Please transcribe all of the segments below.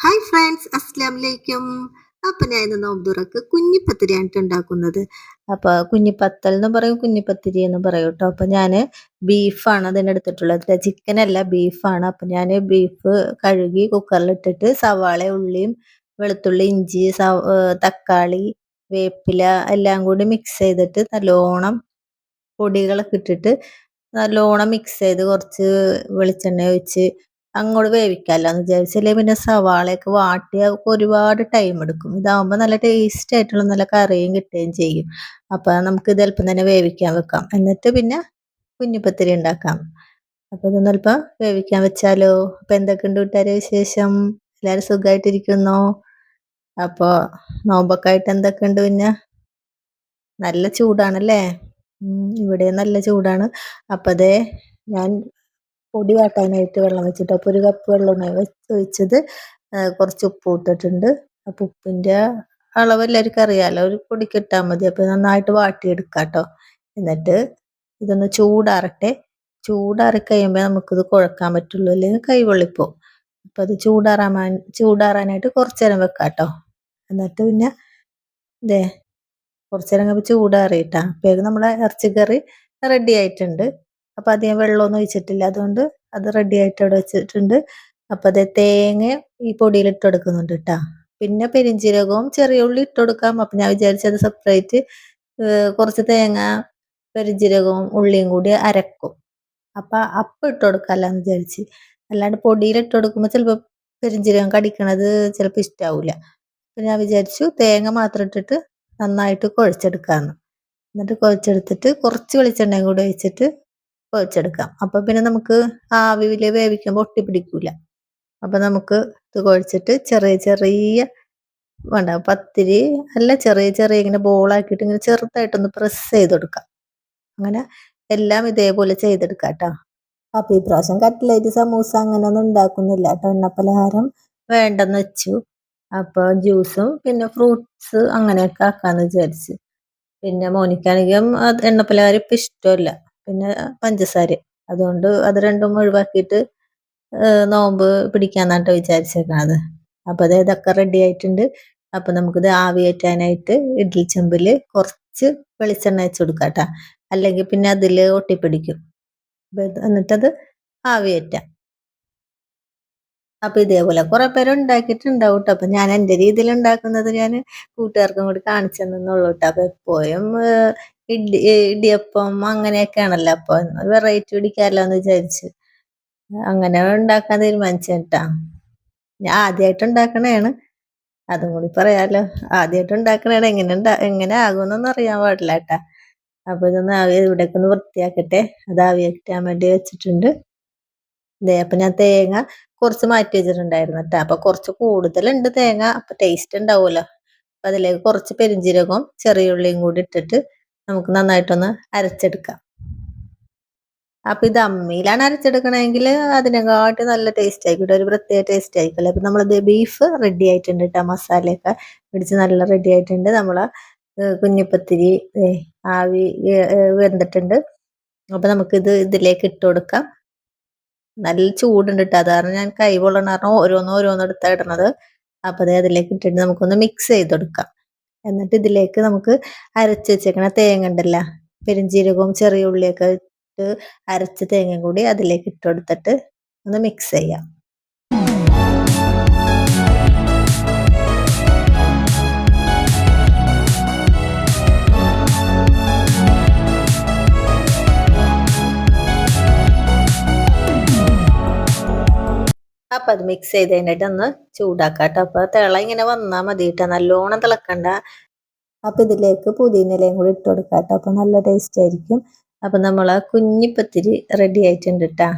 Hi friends, അസ്സലാമു അലൈക്കും. അപ്പം ഞാൻ ഇന്ന് നോമ്പുതുറക്ക് കുഞ്ഞിപ്പത്തിരിയാണ് ഉണ്ടാക്കുന്നത്. അപ്പോൾ കുഞ്ഞിപ്പത്തൽ എന്ന് പറയും, കുഞ്ഞിപ്പത്തിരി എന്ന് പറയും കേട്ടോ. അപ്പം ഞാൻ ബീഫാണ് അതിനെടുത്തിട്ടുള്ളത്. ചിക്കനല്ല, ബീഫാണ്. അപ്പം ഞാൻ ബീഫ് കഴുകി കുക്കറിലിട്ടിട്ട് സവാള, ഉള്ളിയും വെളുത്തുള്ളി, ഇഞ്ചി, തക്കാളി, വേപ്പില എല്ലാം കൂടി മിക്സ് ചെയ്തിട്ട് നല്ലോണം പൊടികളൊക്കെ ഇട്ടിട്ട് നല്ലോണം മിക്സ് ചെയ്ത് കുറച്ച് വെളിച്ചെണ്ണ ഒഴിച്ച് അങ്ങോട്ട് വേവിക്കാമല്ലോ വിചാരിച്ചല്ലേ. പിന്നെ സവാളയൊക്കെ വാട്ടിയ ഒരുപാട് ടൈം എടുക്കും. ഇതാവുമ്പോൾ നല്ല ടേസ്റ്റ് ആയിട്ടുള്ള നല്ല കറിയും കിട്ടുകയും ചെയ്യും. അപ്പം നമുക്ക് ഇത് അല്പം തന്നെ വേവിക്കാൻ വെക്കാം, എന്നിട്ട് പിന്നെ കുഞ്ഞിപ്പത്തിരി ഉണ്ടാക്കാം. അപ്പോൾ ഇതൊന്ന് അല്പം വേവിക്കാൻ വെച്ചാലോ. അപ്പം എന്തൊക്കെയുണ്ട് കൂട്ടുകാരെ വിശേഷം? എല്ലാവരും സുഖമായിട്ടിരിക്കുന്നോ? അപ്പോൾ നോമ്പൊക്കെ ആയിട്ട് എന്തൊക്കെയുണ്ട്? പിന്നെ നല്ല ചൂടാണല്ലേ. ഇവിടെ നല്ല ചൂടാണ്. അപ്പം അതേ ഞാൻ പൊടി വാട്ടാനായിട്ട് വെള്ളം വെച്ചിട്ട്, അപ്പോൾ ഒരു കപ്പ് വെള്ളമാണ് ഒഴിച്ചത്. കുറച്ച് ഉപ്പ് ഇട്ടിട്ടുണ്ട്. അപ്പോൾ ഉപ്പിൻ്റെ അളവ് എല്ലാവർക്കും അറിയാമല്ലോ, ഒരു പൊടിക്ക് ഇട്ടാൽ മതി. അപ്പോൾ നന്നായിട്ട് വാട്ടിയെടുക്കാം കേട്ടോ. എന്നിട്ട് ഇതൊന്ന് ചൂടാറട്ടെ. ചൂടാറി കഴിയുമ്പോൾ നമുക്കിത് കുഴക്കാൻ പറ്റുള്ളൂ, അല്ലെങ്കിൽ കൈ പൊള്ളിപ്പോവും. അപ്പോൾ അത് ചൂടാറാനായിട്ട് കുറച്ച് നേരം വെക്കാം കേട്ടോ. എന്നിട്ട് പിന്നെ ഇതേ കുറച്ച് നേരം കഴിയുമ്പോൾ ചൂടാറിയിട്ടാ അപ്പോഴേക്കും നമ്മളെ ഇറച്ചിക്കറി റെഡി ആയിട്ടുണ്ട്. അപ്പോൾ അധികം വെള്ളമൊന്നും ഒഴിച്ചിട്ടില്ല, അതുകൊണ്ട് അത് റെഡി ആയിട്ട് അവിടെ വെച്ചിട്ടുണ്ട്. അപ്പോൾ അതേ തേങ്ങ ഈ പൊടിയിൽ ഇട്ട് കൊടുക്കുന്നുണ്ട് കേട്ടോ. പിന്നെ പെരിഞ്ചീരകവും ചെറിയ ഉള്ളി ഇട്ട് കൊടുക്കാം. അപ്പം ഞാൻ വിചാരിച്ചത് സെപ്പറേറ്റ് കുറച്ച് തേങ്ങ, പെരിഞ്ചീരകവും ഉള്ളിയും കൂടി അരക്കും. അപ്പം ഇട്ട് കൊടുക്കാമല്ലോ എന്ന് വിചാരിച്ച്. അല്ലാണ്ട് പൊടിയിൽ ഇട്ട് കൊടുക്കുമ്പോൾ ചിലപ്പോൾ പെരിഞ്ചീരകം കടിക്കണത് ചിലപ്പോൾ ഇഷ്ടാവില്ല. അപ്പം ഞാൻ വിചാരിച്ചു തേങ്ങ മാത്രം ഇട്ടിട്ട് നന്നായിട്ട് കുഴച്ചെടുക്കാമെന്ന്. എന്നിട്ട് കുഴച്ചെടുത്തിട്ട് കുറച്ച് വെളിച്ചെണ്ണയും കൂടി ഒഴിച്ചിട്ട് കുഴച്ചെടുക്കാം. അപ്പം പിന്നെ നമുക്ക് ആവിയിൽ വേവിക്കുമ്പോൾ ഒട്ടിപ്പിടിക്കൂല. അപ്പം നമുക്ക് ഇത് കുഴച്ചിട്ട് ചെറിയ ചെറിയ വേണ്ട പത്തിരി അല്ല, ചെറിയ ചെറിയ ഇങ്ങനെ ബോളാക്കിയിട്ട് ഇങ്ങനെ ചെറുതായിട്ടൊന്ന് പ്രസ് ചെയ്ത് കൊടുക്കാം. അങ്ങനെ എല്ലാം ഇതേപോലെ ചെയ്തെടുക്കാം കേട്ടോ. അപ്പം ഈ പ്രാവശ്യം കട്ട്ലേറ്റ്, സമൂസ അങ്ങനെയൊന്നും ഉണ്ടാക്കുന്നില്ല കേട്ടോ. എണ്ണപ്പലഹാരം വേണ്ടെന്ന് വെച്ചു. അപ്പോൾ ജ്യൂസും പിന്നെ ഫ്രൂട്ട്സ് അങ്ങനെയൊക്കെ ആക്കാമെന്ന് വിചാരിച്ച്. പിന്നെ മോനിക്കാണെങ്കിലും എണ്ണപ്പലഹാരം ഇപ്പം ഇഷ്ടമല്ല, പിന്നെ പഞ്ചസാര. അതുകൊണ്ട് അത് രണ്ടും ഒഴിവാക്കിയിട്ട് നോമ്പ് പിടിക്കാന്നാട്ടോ വിചാരിച്ചേക്കണത്. അപ്പോൾ അത് ഇതൊക്കെ റെഡി ആയിട്ടുണ്ട്. അപ്പം നമുക്കിത് ആവി കയറ്റാനായിട്ട് ഇഡ്ഡലി ചെമ്പിൽ കുറച്ച് വെളിച്ചെണ്ണ വെച്ച് കൊടുക്കാം കേട്ടോ, അല്ലെങ്കിൽ പിന്നെ അതിൽ ഒട്ടിപ്പിടിക്കും. എന്നിട്ടത് ആവി കയറ്റാം. അപ്പം ഇതേപോലെ കുറേ പേര് ഉണ്ടാക്കിയിട്ടുണ്ടാവും കേട്ടോ. അപ്പം ഞാൻ എൻ്റെ രീതിയിൽ ഉണ്ടാക്കുന്നത് ഞാൻ കൂട്ടുകാർക്കും കൂടി കാണിച്ചു തന്നുള്ളൂ കേട്ടോ. അപ്പം എപ്പോഴും ഇടിയപ്പം അങ്ങനെയൊക്കെയാണല്ലോ, അപ്പോൾ വെറൈറ്റി പിടിക്കാമല്ലോ എന്ന് വിചാരിച്ച് അങ്ങനെ ഉണ്ടാക്കാൻ തീരുമാനിച്ചു കേട്ടാ. ഞാൻ ആദ്യമായിട്ട് ഉണ്ടാക്കണതാണ്, അതും കൂടി പറയാമല്ലോ. ആദ്യമായിട്ട് ഉണ്ടാക്കണതാണ്, എങ്ങനെ ആകുമെന്നൊന്നും അറിയാൻ പാടില്ല കേട്ടാ. അപ്പോൾ ഇതൊന്ന് ഇവിടേക്ക് ഒന്ന് വൃത്തിയാക്കട്ടെ. അത് ആവി കയറ്റാൻ വേണ്ടി വെച്ചിട്ടുണ്ട്. ഇതേ അപ്പം ഞാൻ തേങ്ങ കുറച്ച് മാറ്റി വെച്ചിട്ടുണ്ടായിരുന്നു കേട്ടോ. അപ്പോൾ കുറച്ച് കൂടുതലുണ്ട് തേങ്ങ, അപ്പം ടേസ്റ്റ് ഉണ്ടാവുമല്ലോ. അപ്പം അതിലേക്ക് കുറച്ച് പെരിഞ്ചീരകവും ചെറിയ ഉള്ളിയും കൂടി ഇട്ടിട്ട് നമുക്ക് നന്നായിട്ടൊന്ന് അരച്ചെടുക്കാം. അപ്പം ഇത് അമ്മിയിലാണ് അരച്ചെടുക്കണമെങ്കിൽ അതിനെക്കാട്ടി നല്ല ടേസ്റ്റ് ആയിക്കോട്ടെ, ഒരു പ്രത്യേക ടേസ്റ്റ് ആയിക്കോട്ടെ. അപ്പം നമ്മളത് ബീഫ് റെഡി ആയിട്ടുണ്ട് കേട്ടോ. മസാലയൊക്കെ പിടിച്ച് നല്ല റെഡി ആയിട്ടുണ്ട്. നമ്മളെ കുഞ്ഞിപ്പത്തിരി ആവി വെന്തിട്ടുണ്ട്. അപ്പം നമുക്കിത് ഇതിലേക്ക് ഇട്ട് കൊടുക്കാം. നല്ല ചൂടുണ്ട് കേട്ടോ, അത് കാരണം ഞാൻ കൈ പൊള്ളണ കാരണം ഓരോന്നോരോന്നെടുത്താണ് ഇടണത്. അപ്പം അതേ അതിലേക്ക് ഇട്ടിട്ട് നമുക്കൊന്ന് മിക്സ് ചെയ്ത് കൊടുക്കാം. എന്നിട്ട് ഇതിലേക്ക് നമുക്ക് അരച്ച് വെച്ചേക്കണ തേങ്ങ ഉണ്ടല്ലോ, പെരിഞ്ചീരകവും ചെറിയ ഉള്ളിയൊക്കെ ഇട്ട് അരച്ച തേങ്ങയും കൂടി അതിലേക്ക് ഇട്ട് കൊടുത്തിട്ട് ഒന്ന് മിക്സ് ചെയ്യാം. അപ്പം അത് മിക്സ് ചെയ്ത് കഴിഞ്ഞിട്ട് ഒന്ന് ചൂടാക്കാം കേട്ടോ. അപ്പോൾ തിള ഇങ്ങനെ വന്നാൽ മതി കേട്ടോ, നല്ലോണം തിളക്കണ്ട. അപ്പം ഇതിലേക്ക് പുതിനയിലയും കൂടി ഇട്ട് കൊടുക്കാം കേട്ടോ. അപ്പം നല്ല ടേസ്റ്റ് ആയിരിക്കും. അപ്പം നമ്മളെ കുഞ്ഞിപ്പത്തിരി റെഡി ആയിട്ടുണ്ട് കേട്ടോ.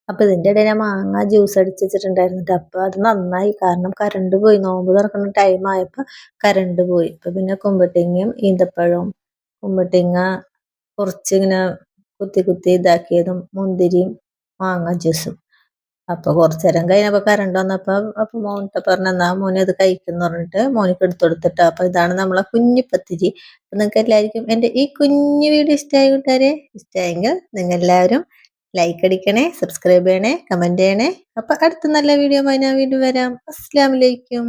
അപ്പം ഇതിൻ്റെ ഇടയിൽ ഞാൻ മാങ്ങ ജ്യൂസ് അടിച്ച് വെച്ചിട്ടുണ്ടായിരുന്നു കേട്ടോ. അപ്പോൾ അത് നന്നായി, കാരണം കറണ്ട് പോയി. നോമ്പ് തുറക്കുന്ന ടൈം ആയപ്പോൾ കറണ്ട് പോയി. അപ്പം പിന്നെ കുമ്പട്ടിങ്ങയും ഈന്തപ്പഴവും കുമ്പട്ടിങ്ങ കുറച്ച് ഇങ്ങനെ കുത്തി കുത്തി ഇതാക്കിയതും മുന്തിരിയും മാങ്ങ ജ്യൂസും. അപ്പോൾ കുറച്ച് നേരം കഴിഞ്ഞപ്പോൾ കറണ്ട് വന്നപ്പോൾ അപ്പോൾ മോനിട്ട് പറഞ്ഞു, എന്നാ മോനെ അത് കഴിക്കുന്നു പറഞ്ഞിട്ട് മോനിക്ക് എടുത്തു കൊടുത്തിട്ടോ. അപ്പോൾ ഇതാണ് നമ്മളെ കുഞ്ഞിപ്പത്തിരി. അപ്പം നിങ്ങൾക്ക് എല്ലാവർക്കും എൻ്റെ ഈ കുഞ്ഞു വീഡിയോ ഇഷ്ടമായി കൂട്ടുകാരെ? ഇഷ്ടമായെങ്കിൽ നിങ്ങൾ എല്ലാവരും ലൈക്ക് അടിക്കണേ, സബ്സ്ക്രൈബ് ചെയ്യണേ, കമന്റ് ചെയ്യണേ. അപ്പൊ അടുത്ത നല്ല വീഡിയോ ഞാൻ വീണ്ടും വരാം. അസ്സലാമു അലൈക്കും.